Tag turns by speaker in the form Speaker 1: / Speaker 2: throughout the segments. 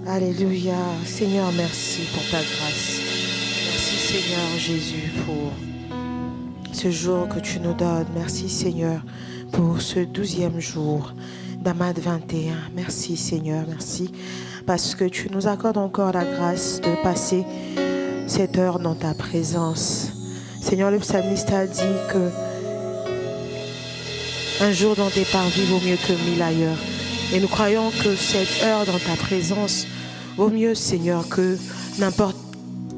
Speaker 1: Alléluia. Seigneur, merci pour ta grâce. Merci Seigneur Jésus pour ce jour que tu nous donnes. Merci Seigneur pour ce 12e jour d'Amad 21. Merci Seigneur, merci parce que tu nous accordes encore la grâce de passer cette heure dans ta présence. Seigneur, le psalmiste a dit que un jour dans tes parvis vaut mieux que 1000 ailleurs. Et nous croyons que cette heure dans ta présence vaut mieux, Seigneur, que n'importe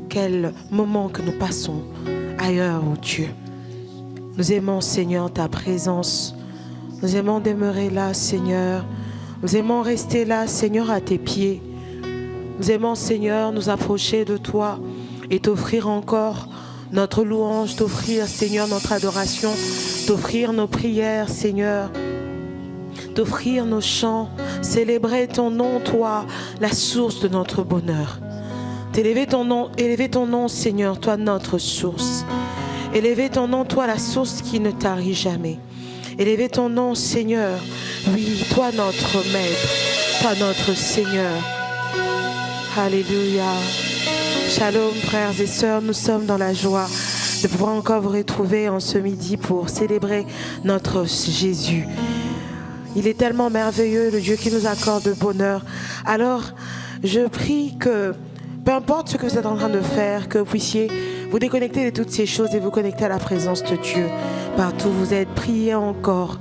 Speaker 1: quel moment que nous passons ailleurs, oh Dieu. Nous aimons, Seigneur, ta présence. Nous aimons demeurer là, Seigneur. Nous aimons rester là, Seigneur, à tes pieds. Nous aimons, Seigneur, nous approcher de toi et t'offrir encore notre louange, t'offrir, Seigneur, notre adoration, t'offrir nos prières, Seigneur, t'offrir nos chants, célébrer ton nom, toi, la source de notre bonheur. Élever ton nom, Seigneur, toi, notre source. Élever ton nom, toi, la source qui ne tarit jamais. Élever ton nom, Seigneur, oui, toi, notre Maître, toi, notre Seigneur. Alléluia. Shalom, frères et sœurs, nous sommes dans la joie de pouvoir encore vous retrouver en ce midi pour célébrer notre Jésus. Il est tellement merveilleux, le Dieu qui nous accorde le bonheur. Alors, je prie que, peu importe ce que vous êtes en train de faire, que vous puissiez vous déconnecter de toutes ces choses et vous connecter à la présence de Dieu. Partout où vous êtes, priez encore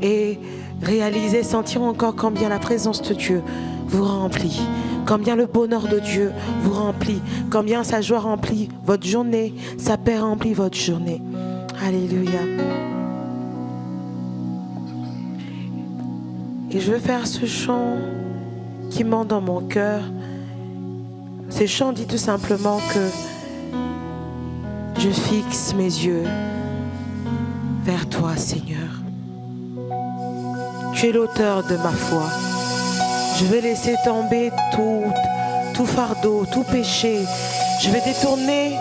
Speaker 1: et réalisez, sentir encore combien la présence de Dieu vous remplit. Combien le bonheur de Dieu vous remplit, combien sa joie remplit votre journée, sa paix remplit votre journée. Alléluia. Et je veux faire ce chant qui monte dans mon cœur. Ce chant dit tout simplement que je fixe mes yeux vers toi, Seigneur. Tu es l'auteur de ma foi. Je vais laisser tomber tout fardeau, tout péché. Je vais détourner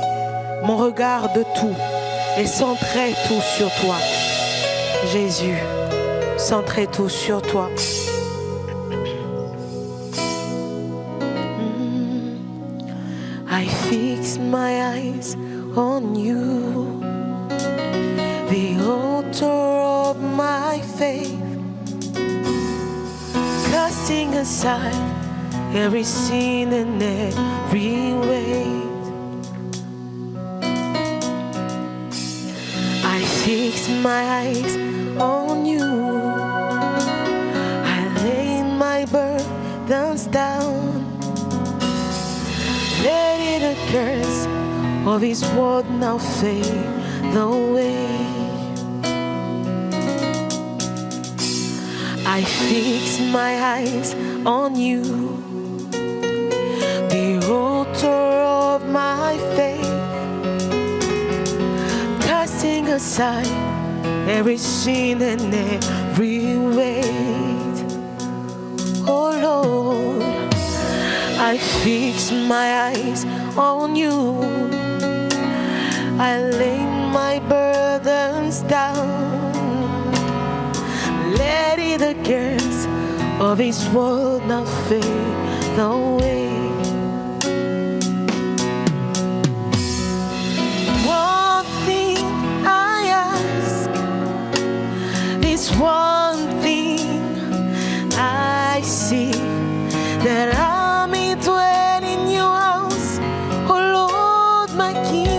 Speaker 1: mon regard de tout et centrer tout sur toi. Jésus, centrer tout sur toi. I fix my eyes on you, the author of my faith. Casting aside every sin and every weight, I fix my eyes on you. I lay my burdens down, letting the curse of His word now fade away. I fix my eyes on you, the author of my faith, casting aside every sin and every weight. Oh Lord, I fix my eyes on you. I lay my burdens down, letting the cares of His world not fade away. One thing I ask, this one thing I see, that I may dwell in your house, oh Lord my King.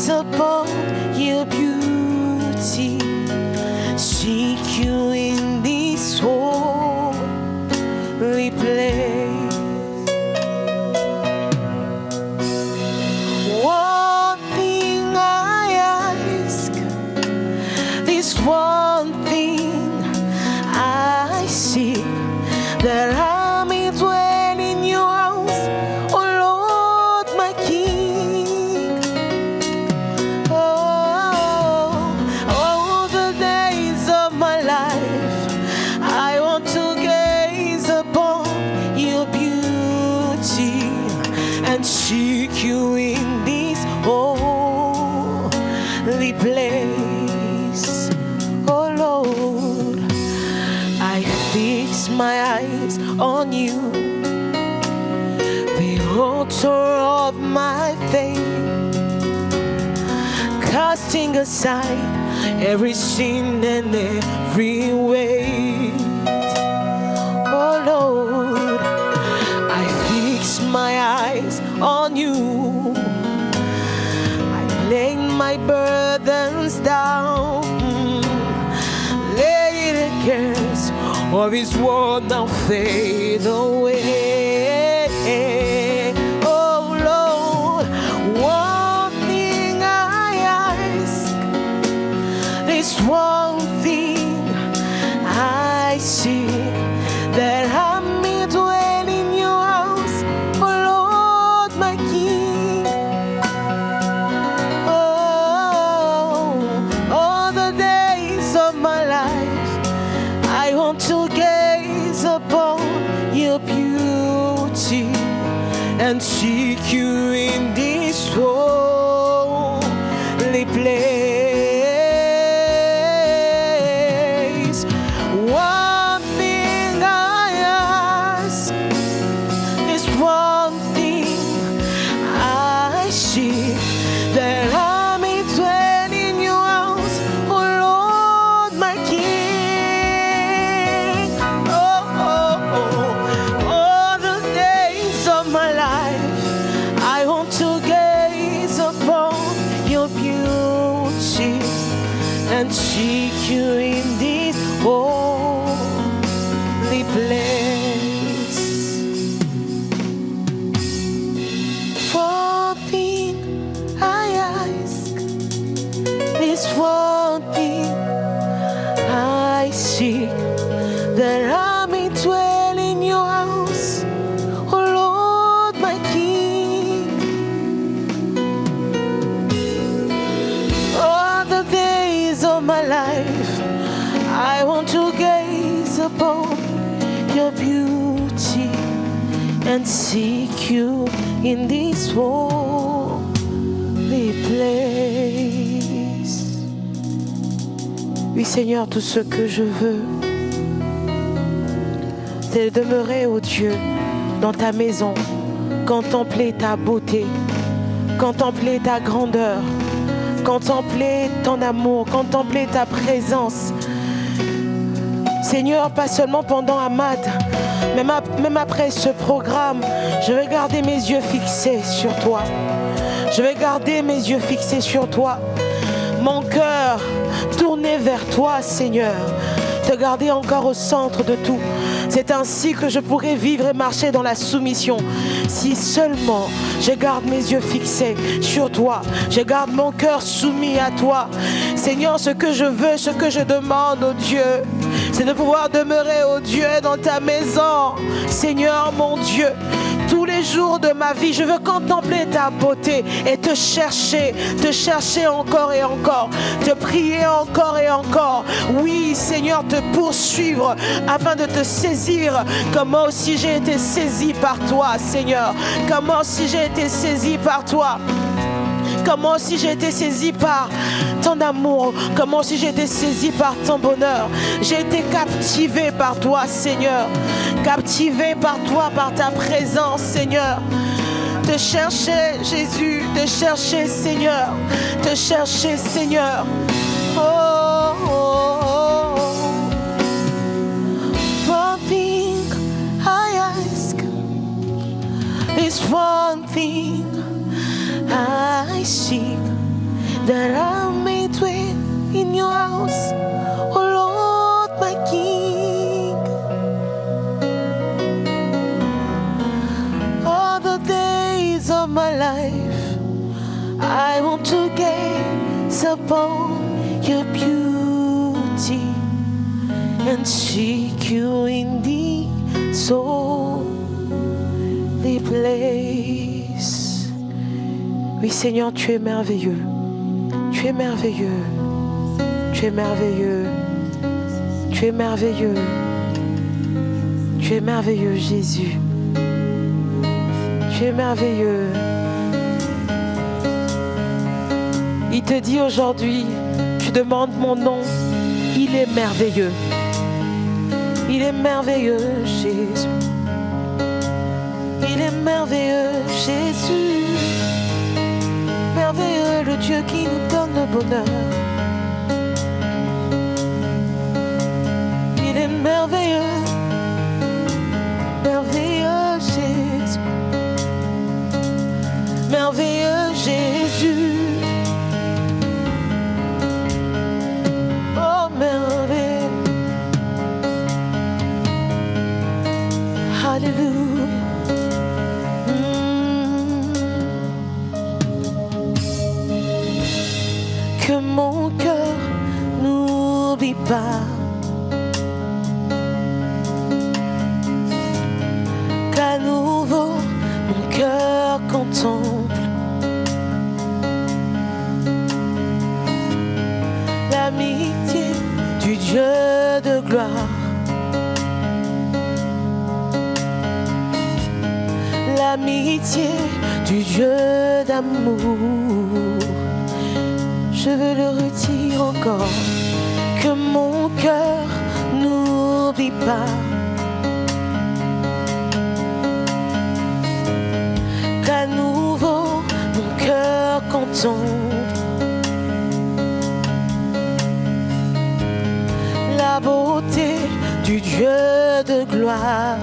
Speaker 1: Upon your beauty, seek you in this holy place. One and seek you in this holy place. Oh Lord, I fix my eyes on you, the author of my faith, casting aside every sin and every weight. Oh Lord, I fix my eyes on you, I lay my burdens down, lay the cares of His word now fade away. Oh Lord, one thing I ask, this one thing I see, that I may dwell in your house, oh Lord, my King. Oh, all the days of my life, I want to gaze upon your beauty and seek you in this holy place. One thing I ask, this one thing I see, that I may dwell in your house, oh Lord, my King. All the days of my life, I want to gaze upon your beauty and seek you in this holy place. One thing I ask, this one thing I seek, that I may dwell in your house, oh Lord, my King. All the days of my life, I want to gaze upon your beauty and seek you in this holy place. Oui Seigneur, tout ce que je veux, c'est demeurer, ô Dieu, dans ta maison, contempler ta beauté, contempler ta grandeur, contempler ton amour, contempler ta présence. Seigneur, pas seulement pendant Ahmad, même après ce programme, je vais garder mes yeux fixés sur toi. Je vais garder mes yeux fixés sur toi. Mon cœur tourné vers toi, Seigneur. Te garder encore au centre de tout. C'est ainsi que je pourrai vivre et marcher dans la soumission. Si seulement je garde mes yeux fixés sur toi, je garde mon cœur soumis à toi. Seigneur, ce que je veux, ce que je demande, oh Dieu, c'est de pouvoir demeurer, oh Dieu, dans ta maison. Seigneur, mon Dieu, tous les jours de ma vie, je veux contempler ta beauté et te chercher encore et encore, te prier encore et encore. Oui, Seigneur, te poursuivre afin de te saisir comme moi aussi j'ai été saisi par toi, Seigneur. Comme moi aussi j'ai été saisi par toi. Comment aussi j'ai été saisi par ton amour, comment aussi j'ai été saisi par ton bonheur. J'ai été captivé par toi, Seigneur. Captivé par toi, par ta présence, Seigneur. Te chercher, Jésus, te chercher, Seigneur. Te chercher, Seigneur. Oh, oh, oh. One thing I ask is one thing I seek, that I may dwell in your house, oh Lord, my King. All the days of my life, I want to gaze upon your beauty and seek you in the holy place. Oui, Seigneur, tu es merveilleux. Tu es merveilleux. Tu es merveilleux. Tu es merveilleux. Tu es merveilleux, Jésus. Tu es merveilleux. Il te dit aujourd'hui, tu demandes mon nom, il est merveilleux. Il est merveilleux, Jésus. Il est merveilleux, Jésus. Merveilleux, le Dieu qui nous donne le bonheur. Il est merveilleux. Merveilleux, Jésus. Merveilleux, Jésus. Oh, merveilleux. Alléluia. Que mon cœur n'oublie pas qu'à nouveau mon cœur contemple l'amitié du Dieu de gloire, l'amitié du Dieu d'amour. Je veux le redire encore, que mon cœur n'oublie pas qu'à nouveau mon cœur contemple la beauté du Dieu de gloire,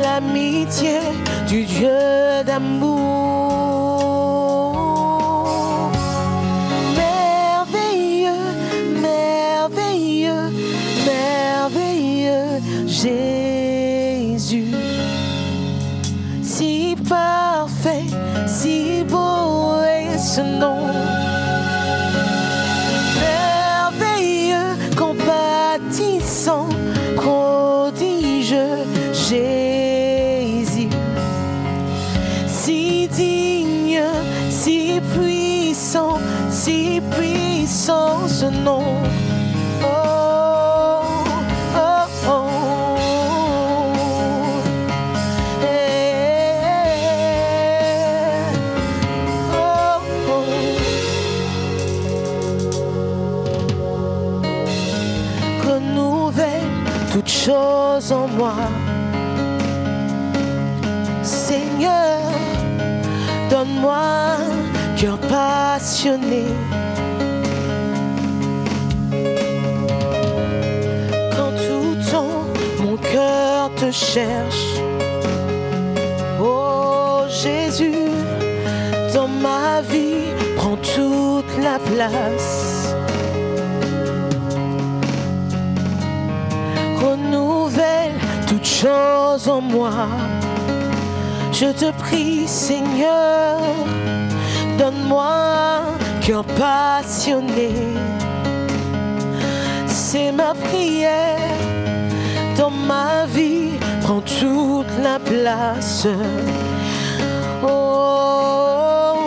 Speaker 1: l'amitié du Dieu d'amour. Jésus, si parfait, si beau est ce nom. Merveilleux, compatissant, prodigieux, Jésus. Si digne, si puissant ce nom. Toutes choses en moi, Seigneur, donne-moi un cœur passionné. Quand tout temps mon cœur te cherche, oh Jésus, dans ma vie, prends toute la place. Renouvelle toutes choses en moi. Je te prie, Seigneur, donne-moi un cœur passionné. C'est ma prière. Dans ma vie, prends toute la place. Oh,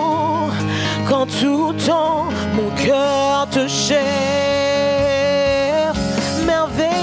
Speaker 1: quand tout temps mon cœur te cherche, merveilleux.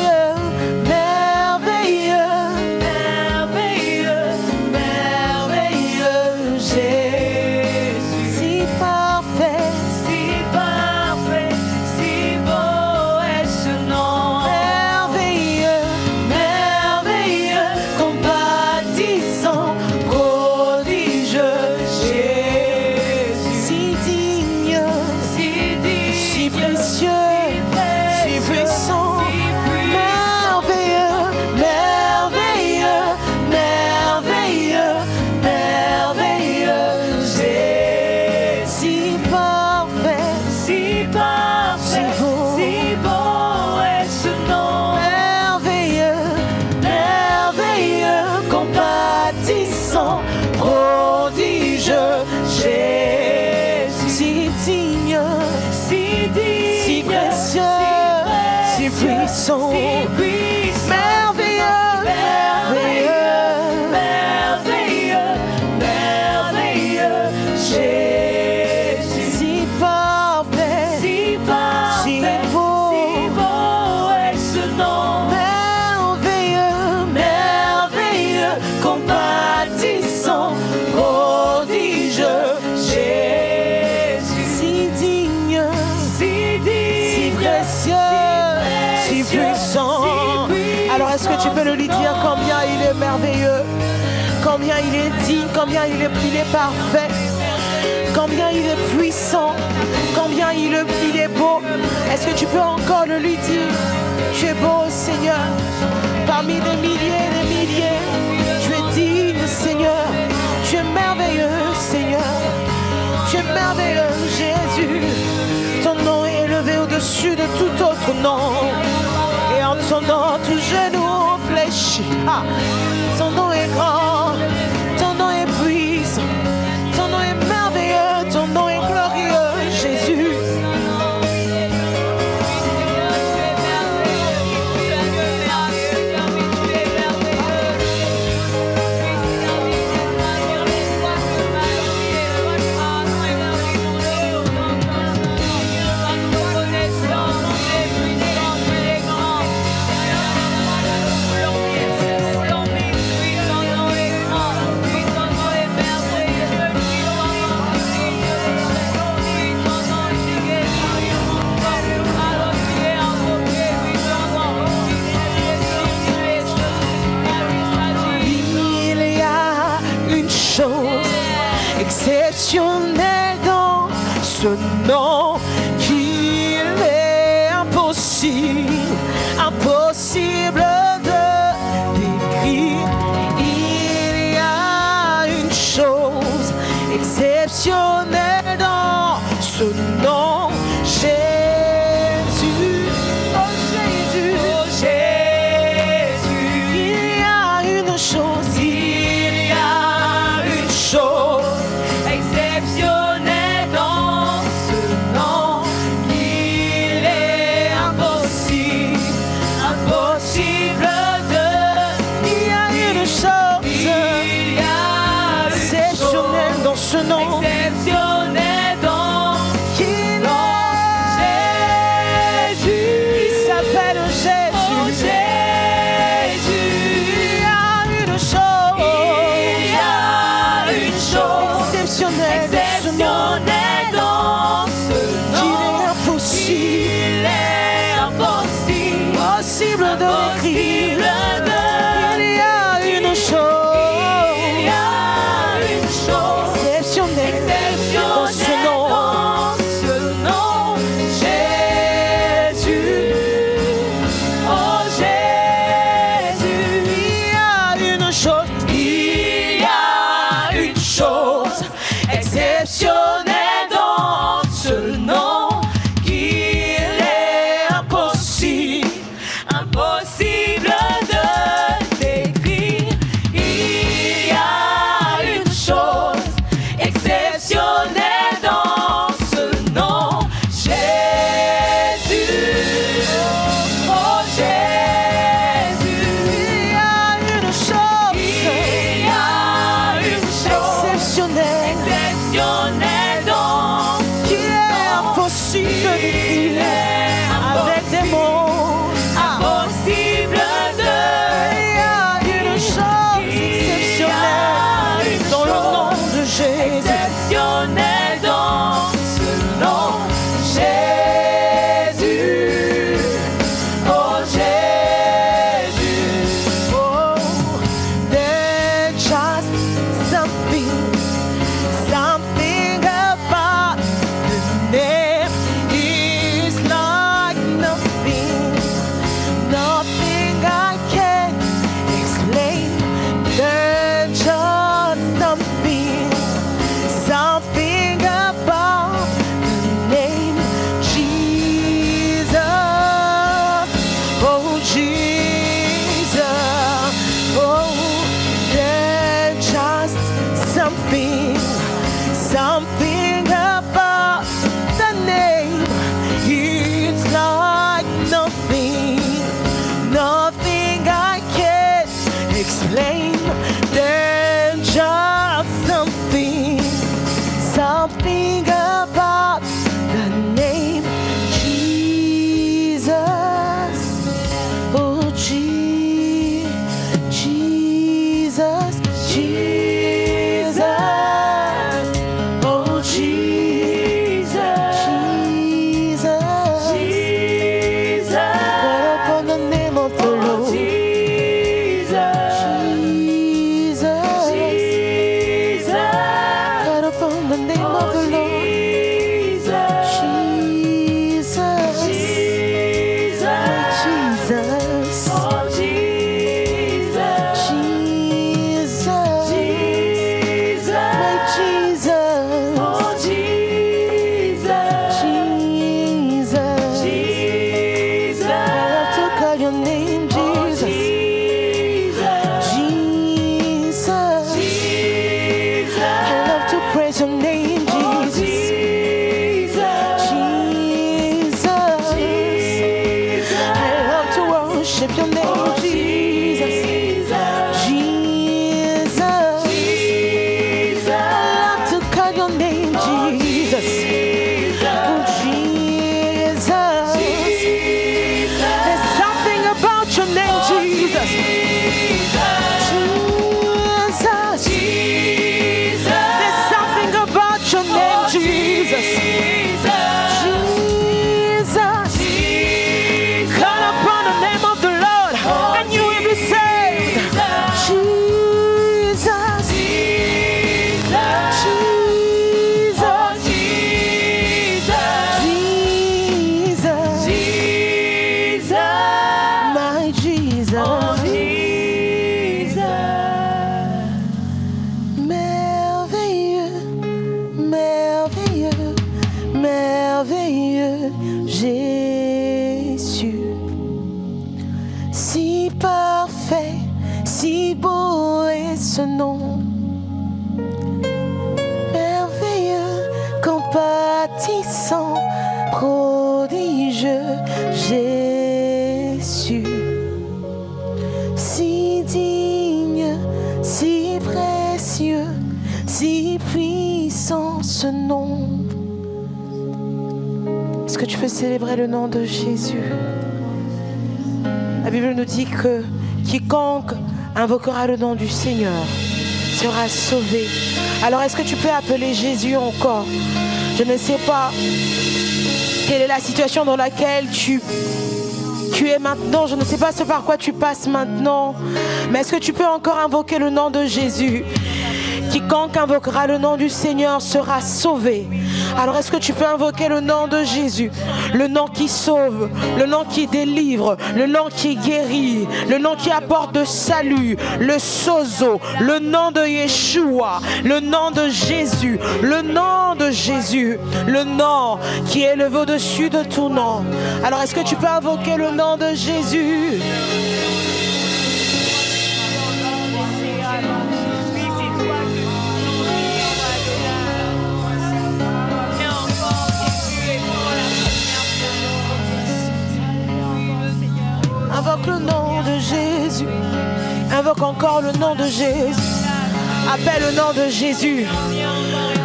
Speaker 1: dire combien il est merveilleux, combien il est digne, combien il est parfait, combien il est puissant, combien il est beau. Est-ce que tu peux encore le lui dire? Tu es beau, Seigneur, parmi des milliers et des milliers. Tu es digne, Seigneur. Tu es merveilleux, Seigneur. Tu es merveilleux, Jésus. Ton nom est élevé au-dessus de tout autre nom. Et en ton nom, tout genou fléchit. Ah. Ton nom est grand, ton nom est puissant, ton nom est merveilleux, ton nom est glorieux, Jésus. Exceptionnel dans ce nom qu'il est impossible, impossible de décrire. Il y a une chose exceptionnelle dans ce nom, Jésus, oh Jésus, oh Jésus. Il y a une chose, il y a une chose exceptionnel dans ce nom, qu'il est impossible, impossible de. Il y a une chose, il y a exceptionnel dans ce nom, exceptionnel dans qu'il est Jésus. Il s'appelle Jésus. Oh, Jésus. Il y a une chose, il y a une chose exceptionnel dans ce nom, qu'il est impossible, possible de décrire. Il y a une chose, il y a une chose exceptionnelle dans ce nom, Jésus. Oh Jésus, il y a une chose, il y a une chose exceptionnel dans ce nom, qu'il est impossible, impossible de décrire. Il y a une chose exceptionnelle dans ce nom, Jésus. Oh Jésus, il y a une chose, il y a une chose exceptionnelle dans qu'il est impossible de décrire avec des mots, impossible de. Il y a une chose exceptionnelle dans le nom de Jésus, exceptionnel dans ce nom, Jésus. Oh Jésus. Oh, there's just something about the name is like nothing, nothing I can explain. There's just something about the name Jesus. Oh Jesus. Oh, there's just something about the name. It's like nothing, nothing I can explain. There's just something about the name Jesus. Oh Jesus, Jesus. Oh Jesus, Jesus, Jesus. Call upon the name of the Lord. Jesus. ce nom. Merveilleux, compatissant, prodigieux, Jésus. Si digne, si précieux, si puissant ce nom. Est-ce que tu peux célébrer le nom de Jésus? La Bible nous dit que quiconque invoquera le nom du Seigneur sera sauvé. Alors est-ce que tu peux appeler Jésus encore? Je ne sais pas quelle est la situation dans laquelle tu es maintenant. Je ne sais pas ce par quoi tu passes maintenant. Mais est-ce que tu peux encore invoquer le nom de Jésus? Quiconque invoquera le nom du Seigneur sera sauvé. Alors est-ce que tu peux invoquer le nom de Jésus? Le nom qui sauve, le nom qui délivre, le nom qui guérit, le nom qui apporte de salut, le sozo, le nom de Yeshua, le nom de Jésus, le nom de Jésus, le nom qui est élevé au-dessus de tout nom. Alors est-ce que tu peux invoquer le nom de Jésus? Invoque le nom de Jésus. Invoque encore le nom de Jésus. Appelle le nom de Jésus.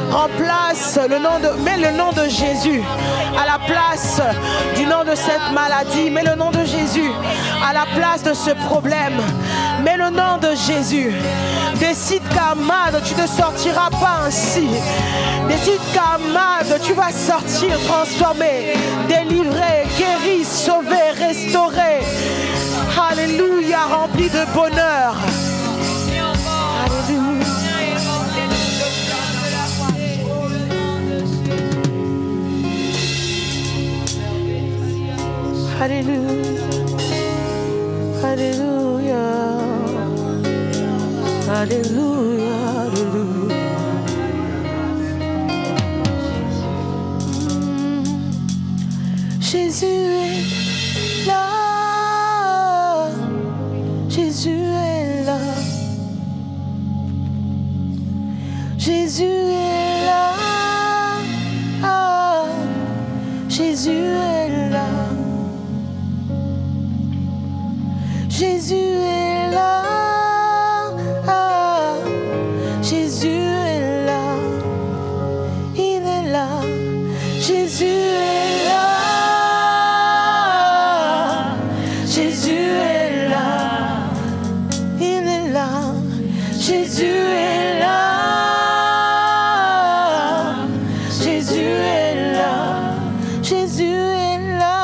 Speaker 1: Remplace le nom de... Mets le nom de Jésus à la place du nom de cette maladie. Mets le nom de Jésus à la place de ce problème. Mets le nom de Jésus. Décide qu'Ahmad, tu ne sortiras pas ainsi. Décide qu'Ahmad, tu vas sortir transformé, délivré, guéri, sauvé, restauré. Alléluia, rempli de bonheur. Alléluia. Alléluia. Alléluia. Alléluia. Alléluia. Jésus est là. Jésus est là. Jésus est là. Ah, Jésus est là. Jésus est là. Ah, Jésus est là. Il est là. Jésus est là. Jésus est là. Il est là. Jésus est là. Jésus est là. Jésus est là.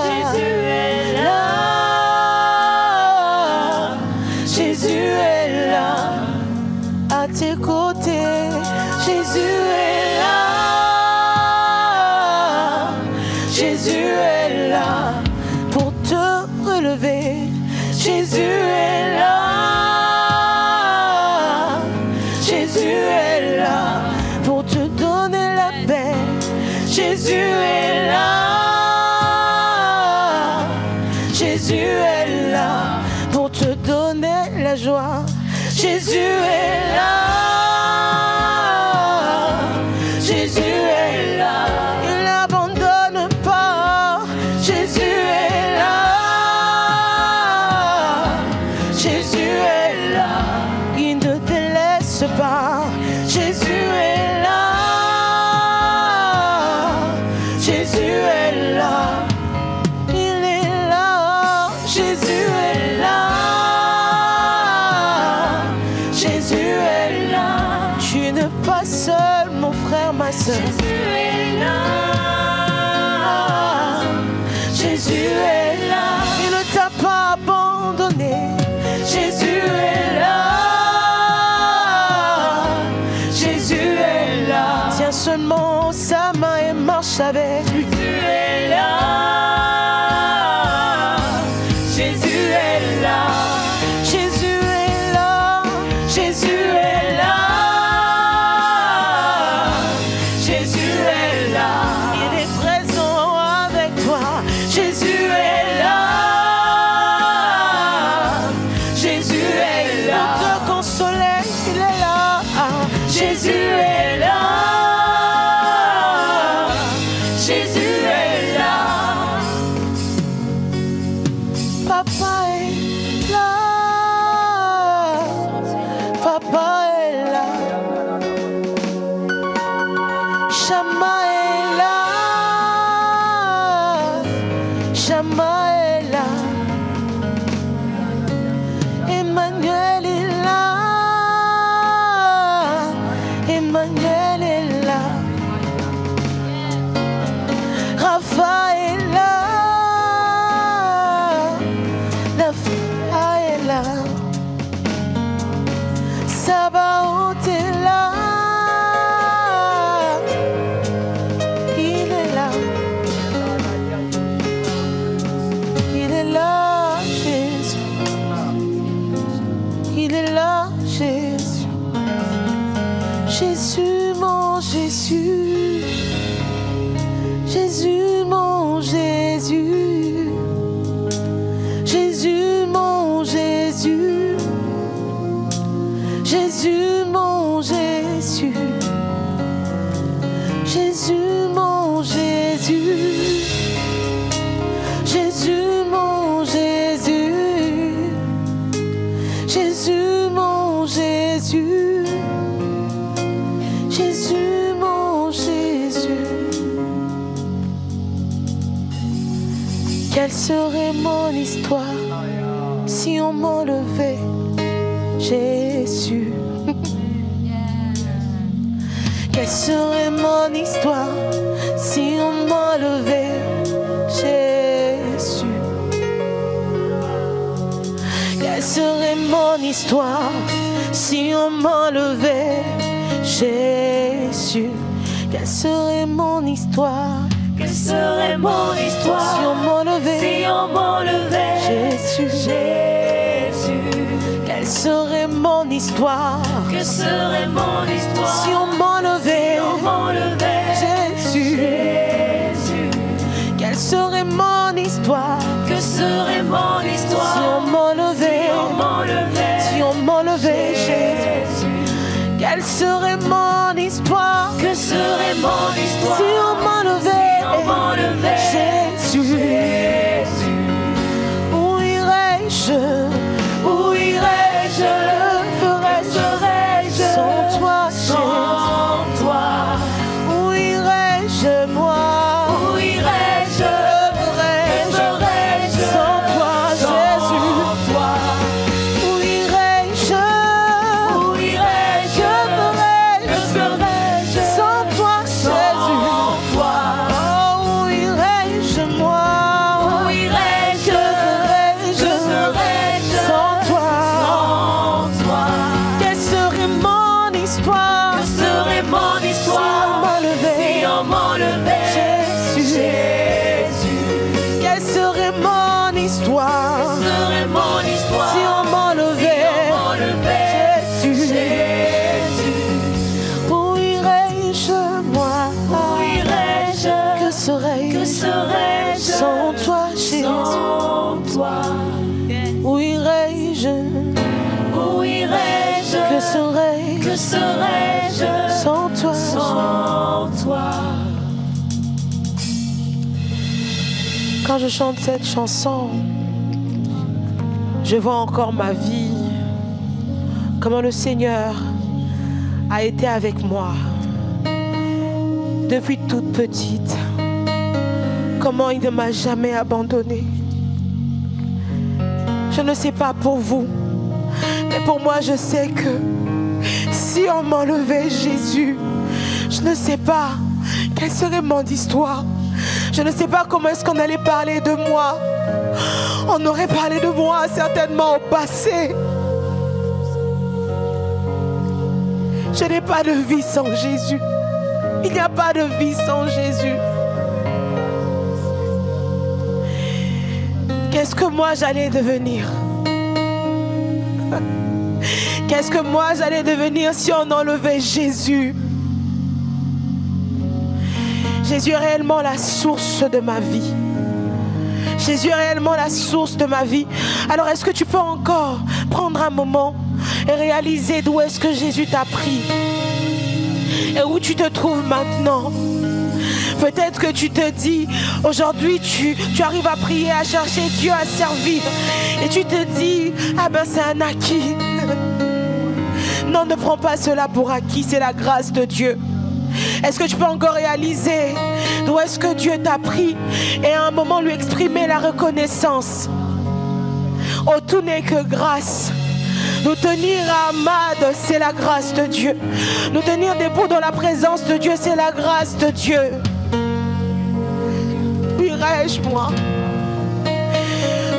Speaker 1: Jésus est là. Jésus est là. À tes côtés, Jésus est là. Jésus est là pour te relever. Jésus est là. Jésus est là pour te donner la paix. Jésus est là. Jésus est là pour te donner la joie. Jésus est là. Jésus est là. Il n'abandonne pas. Jésus est là. Jésus est là. Il ne te laisse pas. Jésus est là. Jésus est là. Il est là. Jésus est là. Jésus est là. Tu n'es pas seul, mon frère, ma soeur. Jésus est là. Jésus est là. Il ne t'a pas abandonné. Jésus est là. Jésus est là. Tiens seulement sa main et marche avec lui. Jésus est là. Jésus est là. Jésus est là. Jésus est là. Jésus est là. Il est présent avec toi. Jésus est là. Jésus Il est là, Jésus. Jésus, mon Jésus. Jésus, mon Jésus. Jésus, mon Jésus. Jésus, mon Jésus. Jésus, mon Jésus. Jésus, mon Jésus. Jésus, mon Jésus. Jésus, mon Jésus. Quelle serait mon histoire si on m'enlevait Jésus? Quelle serait mon histoire si on m'enlevait Jésus? Quelle serait mon histoire si on m'enlevait Jésus? Quelle serait mon histoire?
Speaker 2: Quelle serait mon histoire
Speaker 1: si on m'enlevait Jésus? Quelle serait mon histoire?
Speaker 2: Que serait mon histoire
Speaker 1: si on m'enlevait Jésus? Quelle serait mon histoire?
Speaker 2: Que serait mon histoire
Speaker 1: si on m'enlevait Jésus? Quelle serait mon histoire?
Speaker 2: Que serait mon histoire
Speaker 1: si on m'enlevait Jésus? Où irais-je? Où irais-je? Ferais-je sans toi,
Speaker 2: sans toi?
Speaker 1: Où irais-je moi?
Speaker 2: Où irais-je?
Speaker 1: Ferais-je sans toi, Jésus?
Speaker 2: Sans toi?
Speaker 1: Où irais-je?
Speaker 2: Où irais-je?
Speaker 1: Que ferais-je sans toi, Jésus?
Speaker 2: Sans toi?
Speaker 1: Oh, où irais-je moi?
Speaker 2: Où irais-je?
Speaker 1: Que ferais-je sans toi?
Speaker 2: Sans toi?
Speaker 1: Quelle serait mon histoire?
Speaker 2: Que serait mon histoire si on m'enlevait
Speaker 1: Jésus? Quelle serait mon histoire?
Speaker 2: Que serait mon histoire
Speaker 1: si on m'enlevait Jésus? Où irais-je moi?
Speaker 2: Où irais-je?
Speaker 1: Que serais-je sans toi, Jésus?
Speaker 2: Sans toi?
Speaker 1: Où irais-je?
Speaker 2: Où irais-je?
Speaker 1: Que
Speaker 2: serais-je
Speaker 1: sans toi?
Speaker 2: sans toi?
Speaker 1: Quand je chante cette chanson, je vois encore ma vie, comment le Seigneur a été avec moi depuis toute petite, comment il ne m'a jamais abandonnée. Je ne sais pas pour vous, mais pour moi je sais que si on m'enlevait Jésus, je ne sais pas quelle serait mon histoire. Je ne sais pas comment est-ce qu'on allait parler de moi. On aurait parlé de moi certainement au passé. Je n'ai pas de vie sans Jésus. Il n'y a pas de vie sans Jésus. Qu'est-ce que moi j'allais devenir? Qu'est-ce que moi j'allais devenir si on enlevait Jésus? Jésus est réellement la source de ma vie. Jésus est réellement la source de ma vie. Alors est-ce que tu peux encore prendre un moment et réaliser d'où est-ce que Jésus t'a pris et où tu te trouves maintenant? Peut-être que tu te dis, aujourd'hui tu arrives à prier, à chercher Dieu, à servir. Et tu te dis, ah ben c'est un acquis. Non, ne prends pas cela pour acquis, c'est la grâce de Dieu. Est-ce que tu peux encore réaliser d'où est-ce que Dieu t'a pris et à un moment lui exprimer la reconnaissance? Oh, tout n'est que grâce. Nous tenir à Amad, c'est la grâce de Dieu. Nous tenir debout dans la présence de Dieu, c'est la grâce de Dieu. Où irais-je, moi?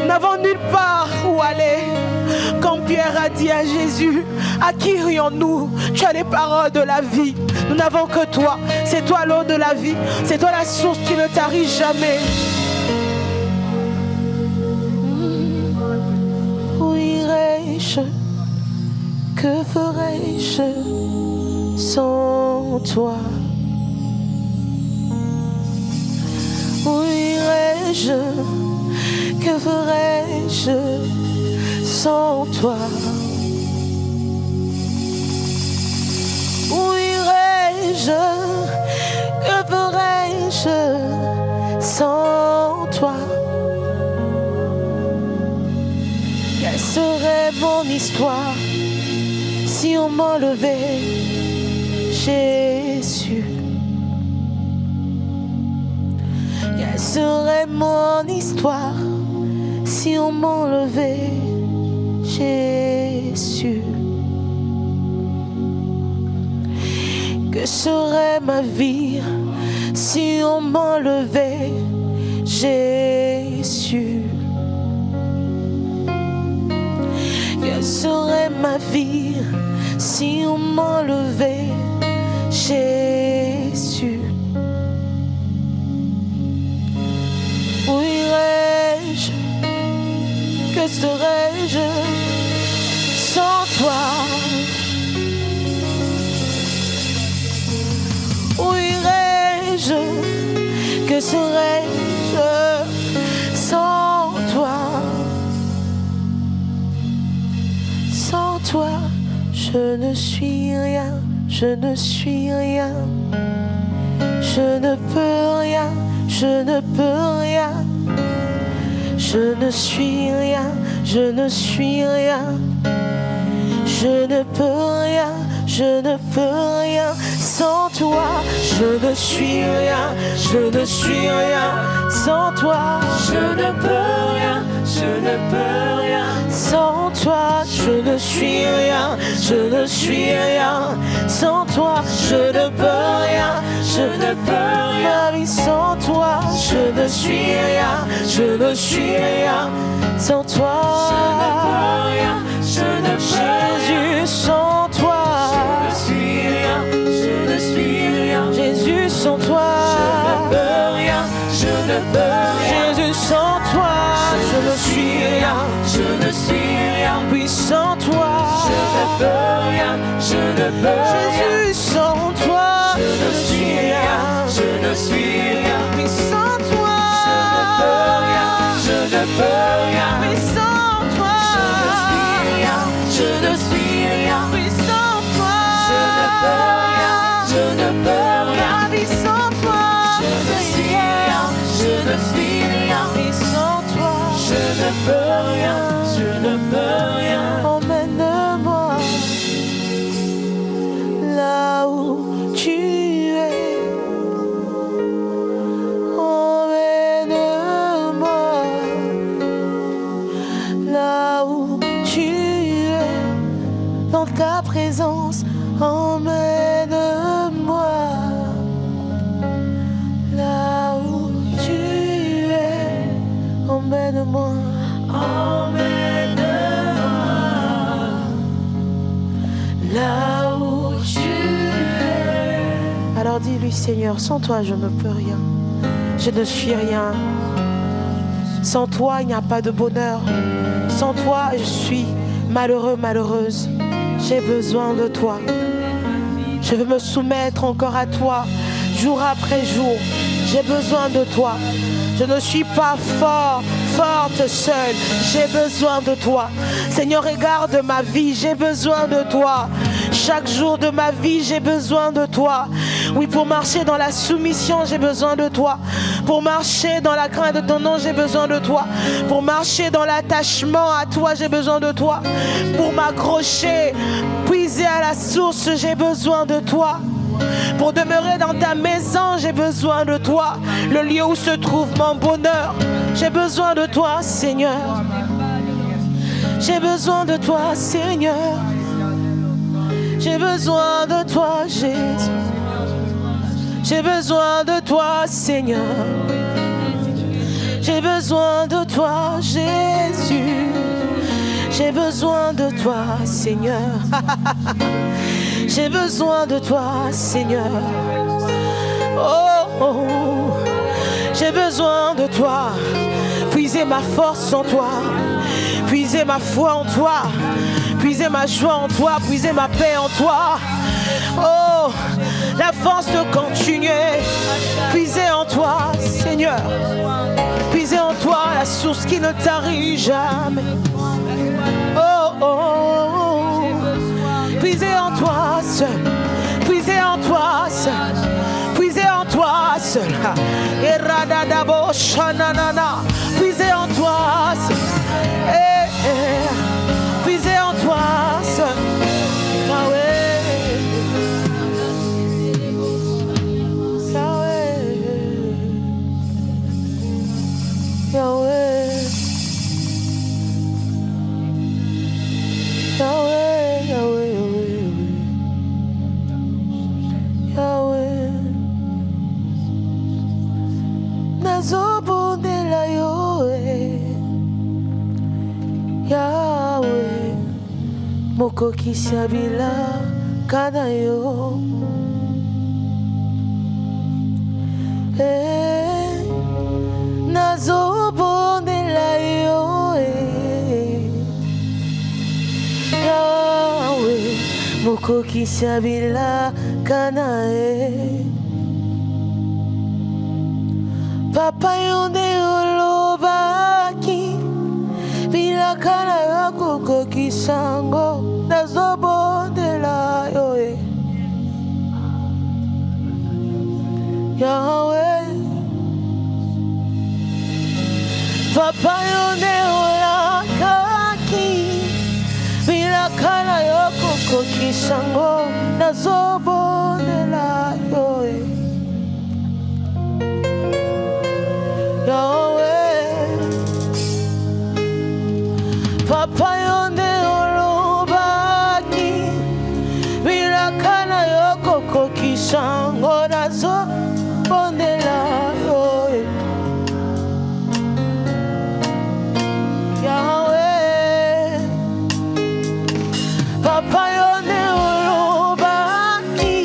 Speaker 1: Nous n'avons nulle part où aller. Quand Pierre a dit à Jésus, à qui irions-nous? Tu as les paroles de la vie. Nous n'avons que toi. C'est toi l'eau de la vie. C'est toi la source qui ne tarit jamais. Où irais-je? Que ferais-je sans toi? Où irais-je? Que ferais-je sans toi? Où irais-je? Que ferais-je sans toi? Quelle serait mon histoire si on m'enlevait Jésus? Quelle serait mon histoire si on m'enlevait Jésus? Que serait ma vie si on m'enlevait Jésus? Quelle serait ma vie si on m'enlevait Jésus? Où irais-je? Que serais-je sans toi? Où irais-je? Que serais-je sans toi? Sans toi, je ne suis rien, je ne suis rien. Je ne peux rien, je ne peux rien. Je ne suis rien, je ne suis rien. Je ne peux rien, je ne peux rien. Sans toi, je ne suis rien, je ne suis rien. Sans toi,
Speaker 2: Je ne peux rien, je ne peux rien.
Speaker 1: sans toi, je ne suis rien, je ne suis rien. Sans toi, je ne peux rien, je ne peux rien. Ma vie sans toi, je ne suis rien, je ne suis rien. Sans toi,
Speaker 2: Je ne peux rien, je ne peux rien.
Speaker 1: Jésus, sans toi,
Speaker 2: Je ne suis rien, je ne suis rien.
Speaker 1: Jésus, sans toi,
Speaker 2: Je ne peux rien, je ne peux rien.
Speaker 1: Jésus, sans toi, je ne suis rien.
Speaker 2: Je ne suis rien.
Speaker 1: Oui, sans toi,
Speaker 2: Je ne peux rien, je ne peux rien.
Speaker 1: Jésus, sans toi,
Speaker 2: Je ne suis rien, je ne suis rien.
Speaker 1: oui, sans toi,
Speaker 2: Je ne peux rien, je ne peux rien.
Speaker 1: oui, sans toi,
Speaker 2: Je ne suis rien, je ne suis rien.
Speaker 1: oui, sans toi,
Speaker 2: Je ne peux rien, je ne peux rien.
Speaker 1: ma vie sans toi,
Speaker 2: Je ne suis rien, je ne suis rien.
Speaker 1: oui, sans toi,
Speaker 2: Je ne peux rien, je ne peux rien.
Speaker 1: emmène-moi là où tu es. Emmène-moi là où tu es. Dans ta présence, emmène-moi là où tu es. Emmène-moi. Là où tu es. Alors dis-lui, Seigneur, sans toi je ne peux rien. Je ne suis rien. Sans toi il n'y a pas de bonheur. Sans toi je suis malheureux, malheureuse. J'ai besoin de toi. Je veux me soumettre encore à toi, jour après jour. J'ai besoin de toi. Je ne suis pas fort, forte seule. J'ai besoin de toi. Seigneur, regarde ma vie. J'ai besoin de toi. Chaque jour de ma vie, j'ai besoin de toi. Oui, pour marcher dans la soumission, j'ai besoin de toi. Pour marcher dans la crainte de ton nom, j'ai besoin de toi. Pour marcher dans l'attachement à toi, j'ai besoin de toi. Pour m'accrocher, puiser à la source, j'ai besoin de toi. Pour demeurer dans ta maison, j'ai besoin de toi. Le lieu où se trouve mon bonheur, j'ai besoin de toi, Seigneur. J'ai besoin de toi, Seigneur. J'ai besoin de toi, Jésus. J'ai besoin de toi, Seigneur. J'ai besoin de toi, Jésus. J'ai besoin de toi, Seigneur. J'ai besoin de toi, Seigneur. Oh, oh. J'ai besoin de toi. Puiser ma force en toi. Puiser ma foi en toi. puiser ma joie en toi, puiser ma paix en toi. Oh, la force de continuer, puiser en toi, Seigneur. Puiser en toi la source qui ne tarit jamais. Oh, oh, oh. Puiser en toi seul, puiser en toi seul, puiser en toi seul. Puiser en toi seul. Puiser en toi seul. Yahweh, Yahweh, Yahweh, Yahweh, nazobondela Yahweh, Yahweh, mokoki sabila kana yo. Nazobondela Yahweh, Yahweh, mokoki sabila kana e. Papa yonde olobaki bila kana yako koki sango. Nazobondela Yahweh, Yahweh. Papa yone ola kaki bila kana yoko koki sango. Nazobondela Yahweh, Yahweh. Papa yone olobaki bila kana yoko koki sango. Nazobondela Yahweh, Yahweh. Papa yone olobaki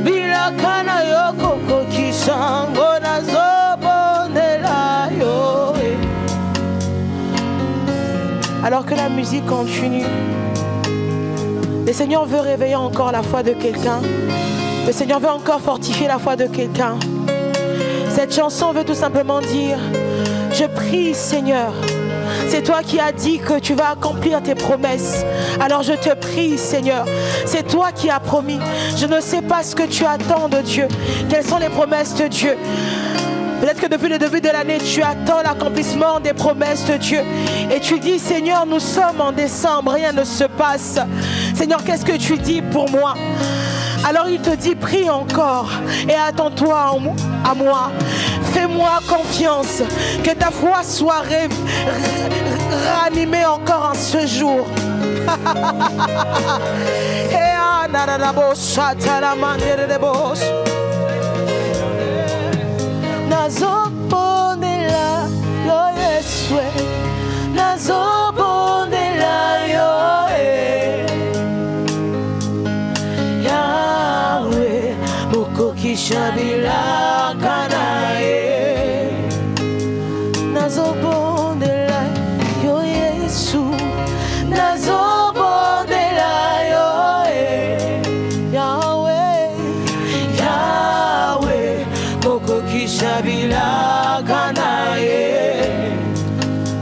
Speaker 1: bila kana yoko koki sango. Nazobondela Yahweh. Alors que la musique continue, le Seigneur veut réveiller encore la foi de quelqu'un. Le Seigneur veut encore fortifier la foi de quelqu'un. Cette chanson veut tout simplement dire: je prie, Seigneur. C'est toi qui as dit que tu vas accomplir tes promesses. Alors je te prie, Seigneur. C'est toi qui as promis. Je ne sais pas ce que tu attends de Dieu. Quelles sont les promesses de Dieu? Peut-être que depuis le début de l'année, tu attends l'accomplissement des promesses de Dieu. Et tu dis: Seigneur, nous sommes en décembre, rien ne se passe. Seigneur, qu'est-ce que tu dis pour moi? Alors il te dit: prie encore et attends-toi à moi. Fais-moi confiance, que ta foi soit ranimée encore en ce jour. Nazobondela yo Yeswe, nazobondela yo Yahweh, mokoki shabila kana e. Nazobondela yo Yesu, nazobondela yo Yahweh, Yahweh, mokoki shabila kana e.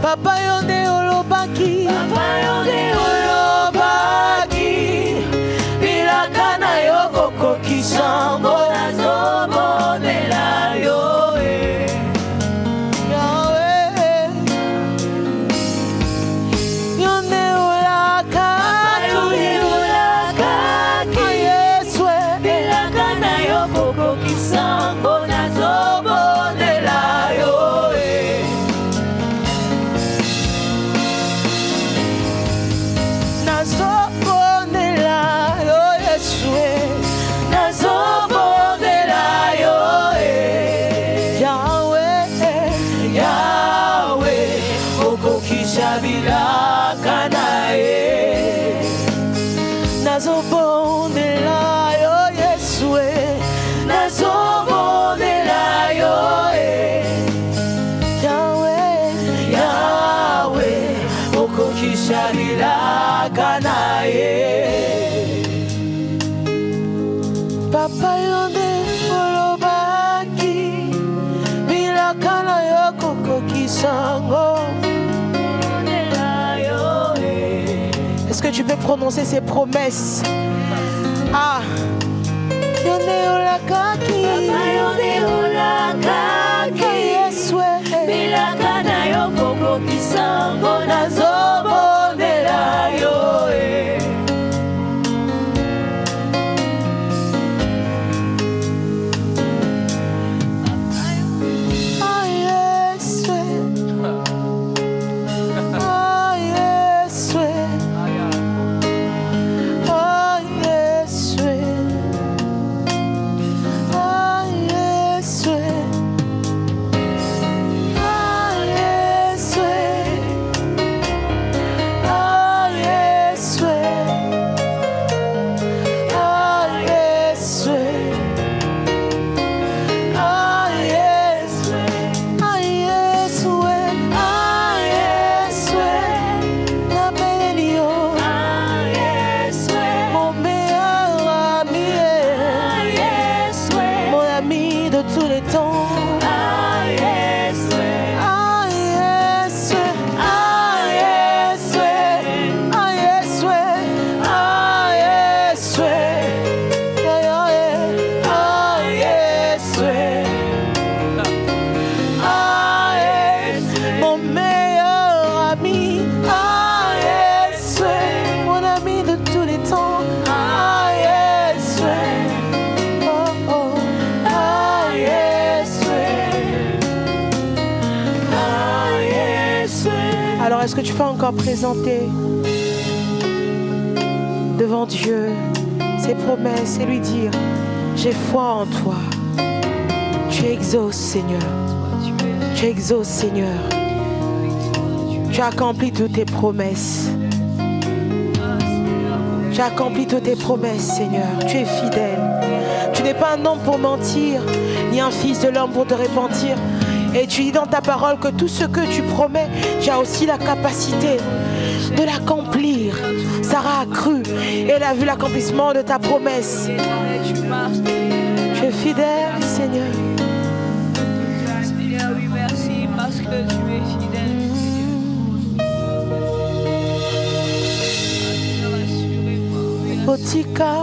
Speaker 1: Papa yonde olobaki, Papa yonde olobaki bila kana yoko koki sango. Nazobondela yo Yahweh, yonde olakaki Yeswe bila kana yoko koki sango. Nazobondela yo nazobondela yo Yeswe, nazobondela yo Yahweh, Yahweh, okoki shabila kana e. Nazobondela yo Yeswe, nazobondela yo Yahweh, Yahweh, okoki shabila kana e. Papa yonde olobaki bilaka na yo kokokisango. Est-ce que tu peux prononcer ces promesses? Ah, yonde olakaki Yeswe
Speaker 2: bilaka na yo kokokisango nazobondela yo.
Speaker 1: Est-ce que tu peux encore présenter devant Dieu ses promesses et lui dire: j'ai foi en toi. Tu exauces, Seigneur. Tu exauces, Seigneur. Tu accomplis toutes tes promesses. Tu accomplis toutes tes promesses, Seigneur. Tu es fidèle. Tu n'es pas un homme pour mentir, ni un fils de l'homme pour te repentir. Et tu dis dans ta parole que tout ce que tu promets, tu as aussi la capacité de l'accomplir. Sarah a cru et elle a vu l'accomplissement de ta promesse. Tu es fidèle, Seigneur.
Speaker 2: Seigneur, oui, merci parce que tu es fidèle.
Speaker 1: Otika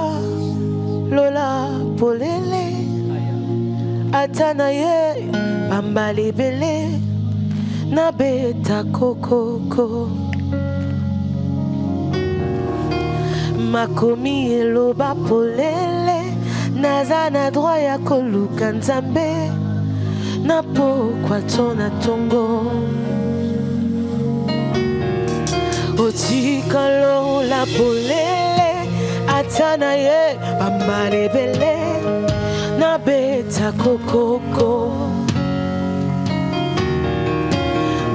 Speaker 1: Lola Polele Atanaye Bambale Bele Nabeta Kokoko Makomi Eloba Polele Nazana Droya Koluka Nzambe Napo Kwatona Tongo Otika Lola Polele Atanaye Bambale Bele Nabeta Kokoko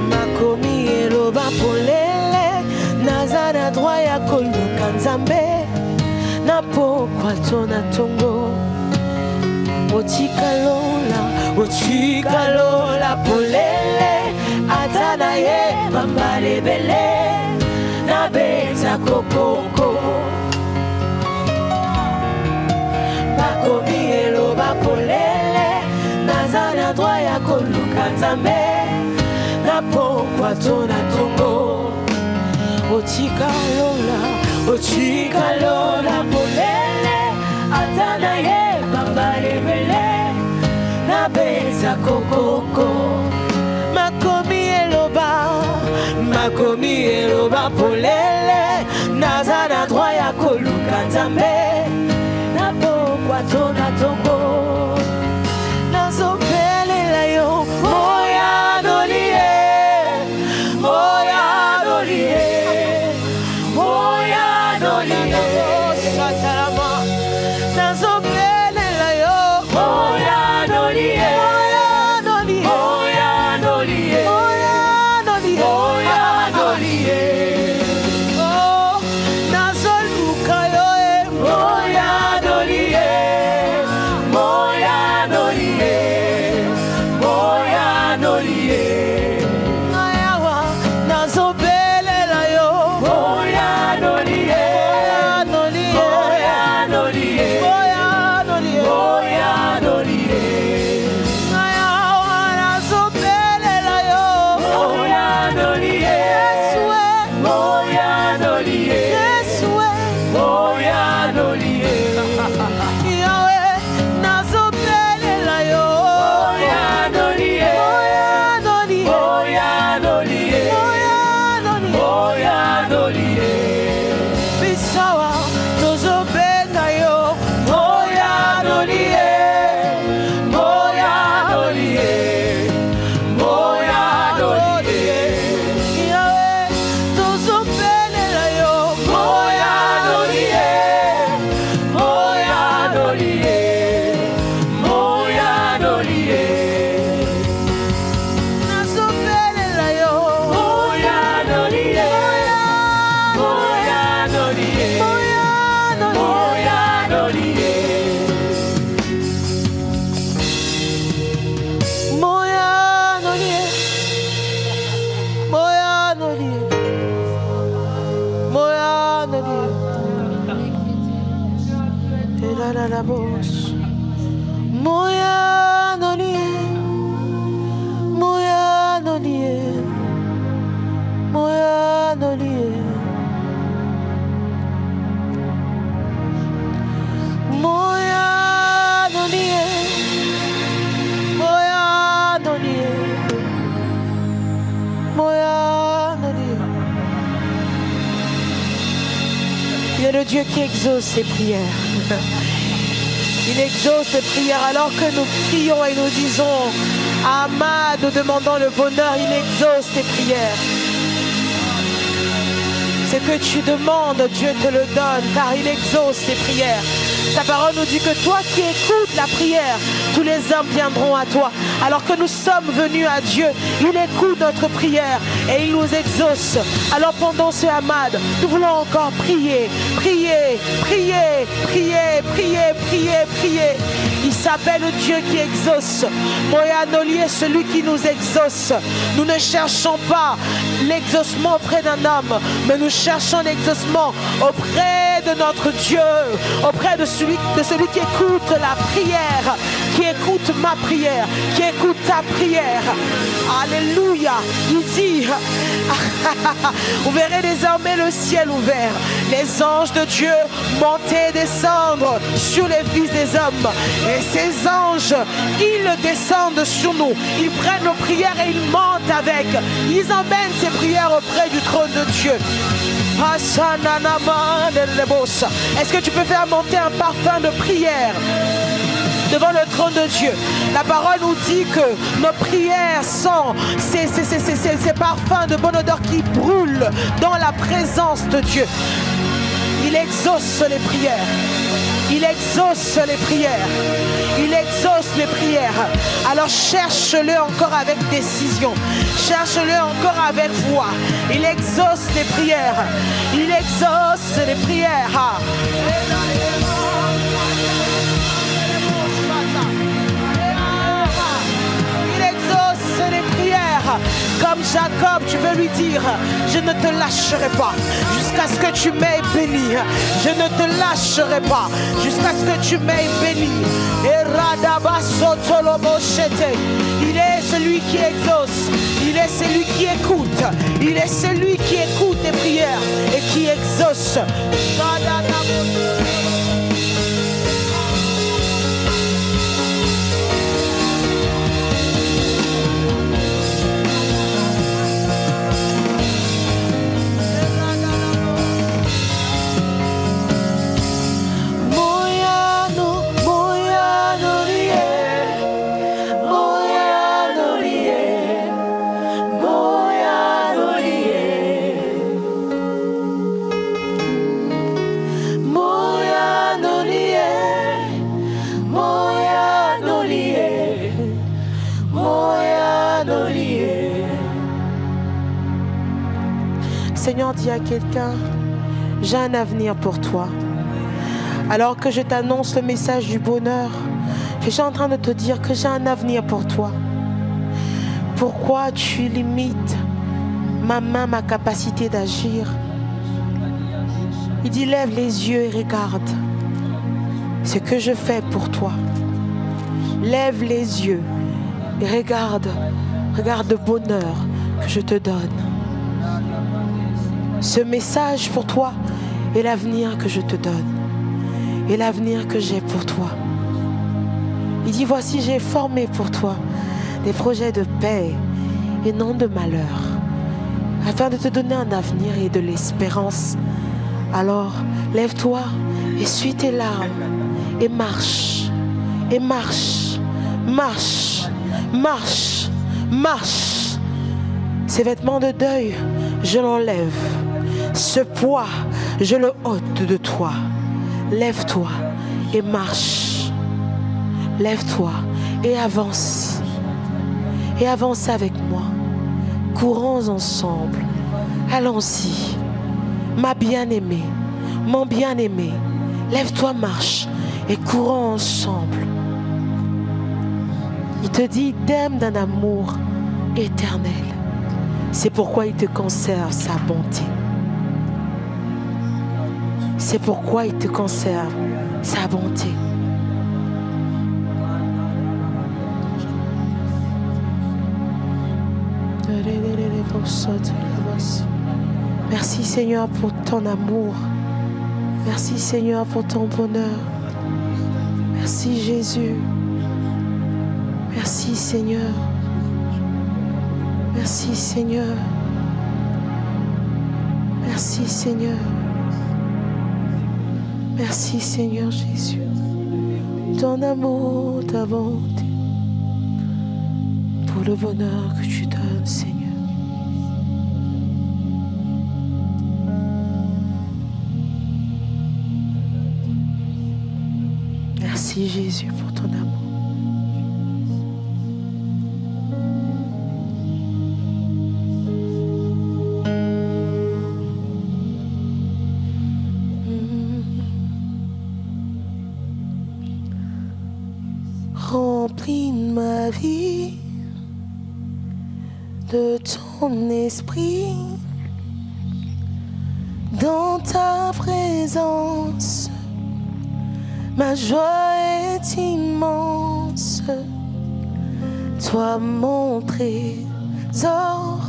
Speaker 1: Makomi Eloba Polele Nazana Droya Koluka Nzambe Napo Kwatona Tongo Otika Lola Polele Atanaye Bambale Bele Nabeta Kokoko Makomi Eloba Polele Nazana Droya Koluka Nzambe Napo Kwatona Tongo Otika Lola Polele Atanaye Bambale Bele Nabeta Kokoko Makomi Eloba Polele Nazana Droya Koluka Nzambe Napo Kwatona Tongo Nazopele la yo Moya Dolie Satarama Nazopele la yo Moya Dolie
Speaker 2: Moya Dolie
Speaker 1: Shalalabos. Moya nolie. Moya nolie. Moya nolie. Moya nolie. Moya nolie. Moya nolie. Il est le Dieu qui exauce ses prières. Il exauce les prières alors que nous prions et nous disons Amad, nous demandons le bonheur, il exauce tes prières. Ce que tu demandes, Dieu te le donne car il exauce tes prières. Sa parole nous dit que toi qui écoutes la prière, tous les hommes viendront à toi. Alors que nous sommes venus à Dieu, il écoute notre prière et il nous exauce. Alors pendant ce Hamad, nous voulons encore prier, prier, prier, prier, prier, prier, prier. Il s'appelle Dieu qui exauce. Moyanoli est celui qui nous exauce. Nous ne cherchons pas l'exaucement auprès d'un homme, mais nous cherchons l'exaucement auprès de notre Dieu, auprès de celui qui écoute la prière, qui écoute ma prière, qui écoute ta prière. Alléluia. Il dit, vous verrez désormais le ciel ouvert, les anges de Dieu monter et descendre sur les fils des hommes. Et ces anges, ils descendent sur nous, ils prennent nos prières et ils montent avec. Ils emmènent ces prières auprès du trône de Dieu. Est-ce que tu peux faire monter un parfum de prière devant le trône de Dieu? La parole nous dit que nos prières sont ces parfums de bonne odeur qui brûlent dans la présence de Dieu. Il exauce les prières. Il exauce les prières. Il exauce les prières. Alors cherche-le encore avec décision. Cherche-le encore avec foi. Il exauce les prières. Il exauce les prières. Il exauce les prières. Comme Jacob, tu veux lui dire, je ne te lâcherai pas jusqu'à ce que tu m'aies béni. Je ne te lâcherai pas jusqu'à ce que tu m'aies béni. Il est celui qui exauce. Il est celui qui écoute. Il est celui qui écoute tes prières et qui exauce. Seigneur, dis à quelqu'un, j'ai un avenir pour toi. Alors que je t'annonce le message du bonheur, je suis en train de te dire que j'ai un avenir pour toi. Pourquoi tu limites ma main, ma capacité d'agir? Il dit, lève les yeux et regarde ce que je fais pour toi. Lève les yeux et regarde le bonheur que je te donne. Ce message pour toi est l'avenir que je te donne et l'avenir que j'ai pour toi. Il dit, voici, j'ai formé pour toi des projets de paix et non de malheur, afin de te donner un avenir et de l'espérance. Alors, lève-toi, essuie tes larmes et marche, marche, marche, marche. Ces vêtements de deuil, je l'enlève. Ce poids, je le ôte de toi. Lève-toi et marche. Lève-toi et avance. Et avance avec moi. Courons ensemble. Allons-y. Ma bien-aimée, mon bien-aimé, lève-toi, marche et courons ensemble. Il te dit, il t'aime d'un amour éternel. C'est pourquoi il te conserve sa bonté. C'est pourquoi il te conserve sa bonté. Merci Seigneur pour ton amour. Merci Seigneur pour ton bonheur. Merci Jésus. Merci Seigneur. Merci Seigneur. Merci Seigneur. Merci Seigneur Jésus. Ton amour, ta bonté. Pour le bonheur que tu donnes Seigneur. Merci Jésus pour ton amour. Remplis ma vie de ton esprit. Dans ta présence, ma joie est immense. Toi mon trésor,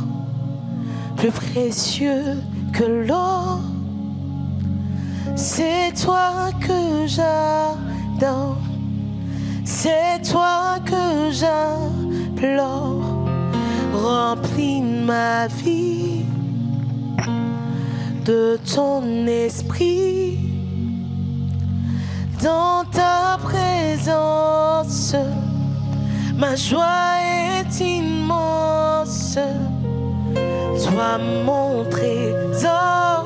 Speaker 1: plus précieux que l'or. C'est toi que j'adore. C'est toi que j'implore. Remplis ma vie de ton esprit. Dans ta présence, ma joie est immense. Toi mon trésor,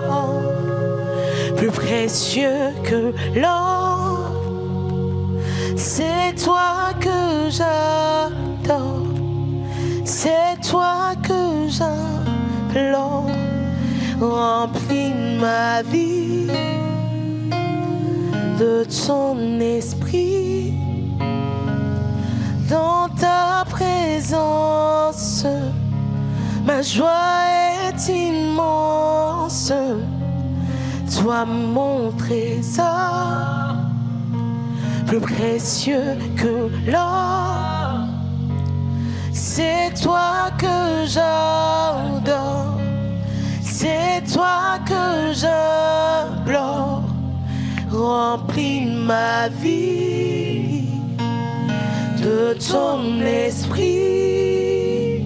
Speaker 1: plus précieux que l'or. C'est toi que j'adore. C'est toi que j'implore. Remplis ma vie de ton esprit. Dans ta présence, ma joie est immense. Toi mon trésor, plus précieux que l'or. C'est toi que j'adore. C'est toi que j'implore. Remplis ma vie de ton esprit.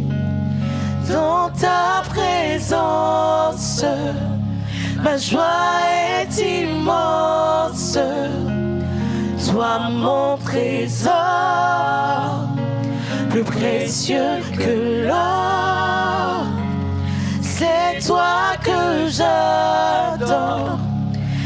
Speaker 1: Dans ta présence, ma joie est immense. Toi mon trésor, plus précieux que l'or. C'est toi que j'adore.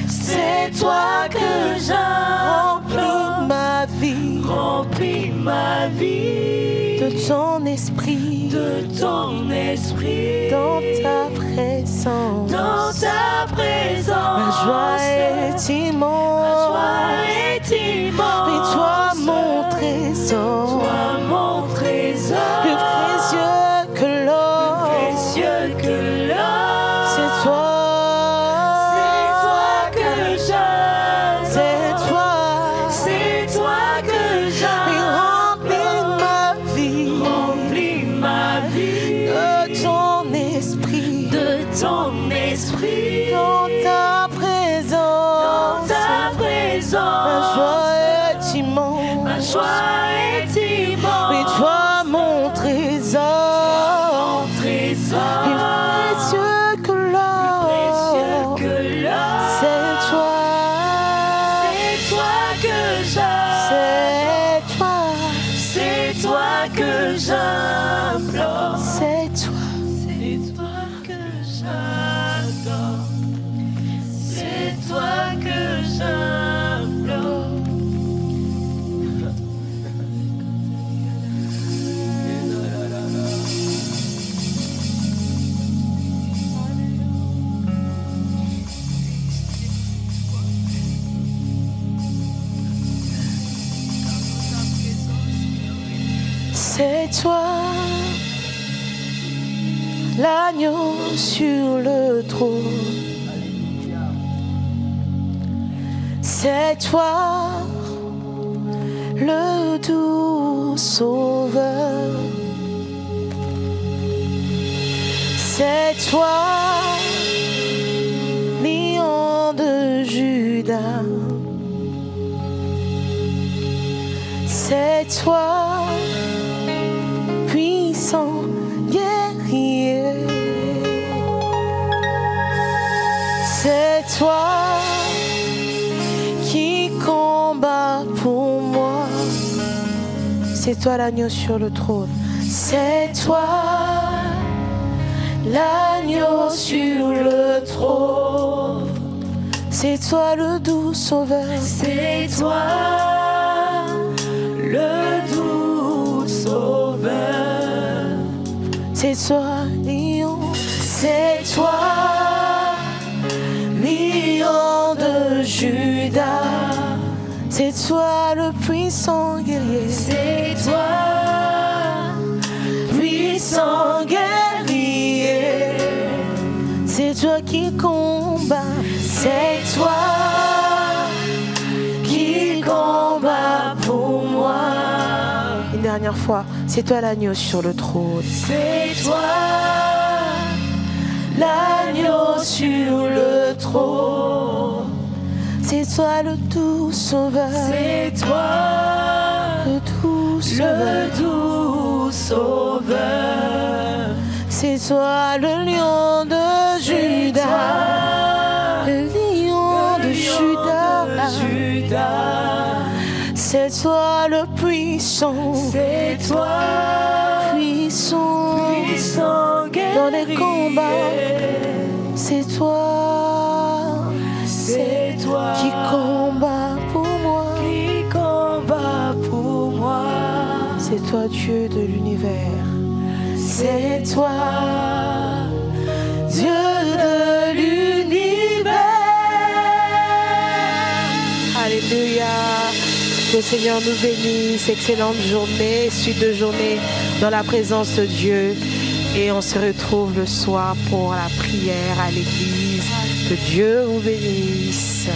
Speaker 1: C'est toi que j'implore. Ma vie, remplis ma vie de ton esprit, de ton esprit. Dans ta présence, dans ta présence, ma joie est immense. Ma joie est immense. Mais toi mon trésor, toi mon trésor, plus précieux que l'or, plus précieux que l'or. C'est toi. Mais toi mon trésor, plus précieux que l'or. C'est toi. C'est toi que j'adore. C'est toi que j'implore. C'est toi. C'est toi que j'adore. C'est toi que j'implore. C'est toi, l'agneau sur le trône. C'est toi, le doux sauveur. C'est toi, lion de Juda. C'est toi, puissant guerrier. C'est toi qui combat pour moi. C'est toi l'agneau sur le trône. C'est toi l'agneau sur le trône. C'est toi le doux sauveur.
Speaker 2: C'est toi le doux sauveur.
Speaker 1: C'est toi lion. C'est toi lion de Juda. C'est toi le puissant guerrier.
Speaker 2: C'est toi puissant guerrier.
Speaker 1: C'est toi qui combat.
Speaker 2: C'est toi qui combat pour moi.
Speaker 1: Une dernière fois, c'est toi l'agneau sur le trône.
Speaker 2: C'est toi l'agneau sur le trône.
Speaker 1: C'est toi le doux sauveur.
Speaker 2: C'est toi
Speaker 1: Le doux sauveur.
Speaker 2: le doux sauveur.
Speaker 1: C'est toi le lion de Juda. Le lion de Juda. C'est toi le puissant.
Speaker 2: C'est toi
Speaker 1: Puissant.
Speaker 2: puissant guerrier.
Speaker 1: Dans les combats. C'est toi.
Speaker 2: C'est toi
Speaker 1: Qui combat pour moi.
Speaker 2: qui combat pour moi.
Speaker 1: C'est toi Dieu de l'univers.
Speaker 2: C'est toi Dieu de l'univers.
Speaker 1: Alléluia. Que le Seigneur nous bénisse. Excellente journée, suite de journée dans la présence de Dieu. Et on se retrouve le soir pour la prière à l'église. Que Dieu vous bénisse.